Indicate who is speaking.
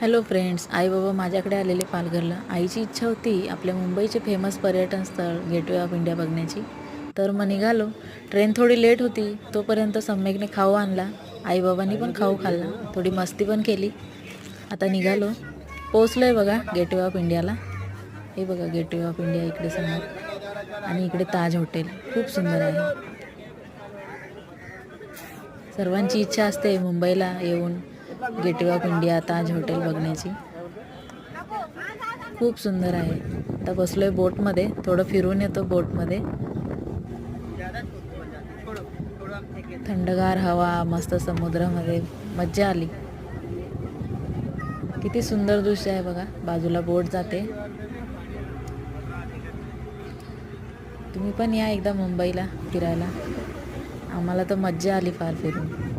Speaker 1: Hello friends, आई बाबा माझ्याकडे आलेले पालघरला. आईची इच्छा होती आपल्या मुंबईचे फेमस पर्यटन स्थळ गेटवे ऑफ इंडिया बघण्याची. तर मग निघालो. ट्रेन थोडी लेट होती, तोपर्यंत सम्यकने खाऊ आणला. आई बाबांनी पण खाऊ खाल्ला, थोडी मस्ती पण केली. आता निघालो. पोचलो आहे बघा गेटवे ऑफ इंडियाला. हे बघा गेटवे ऑफ इंडिया इकडे समोर, आणि इकडे ताज हॉटेल खूप सुंदर आहे. सर्वांची इच्छा असते मुंबईला येऊन gateway of India, Taj hotel बघण्याची. खूप सुंदर आहे. आता बसलोय बोटमध्ये, थोडं फिरून येतो बोटमध्ये. थंडगार हवा, मस्त समुद्रामध्ये मज्जा आली. किती सुंदर दृश्य आहे बघा, बाजूला बोट जाते. तुम्ही पण या एकदा मुंबईला फिरायला. आम्हाला तर मज्जा आली फार फिरून.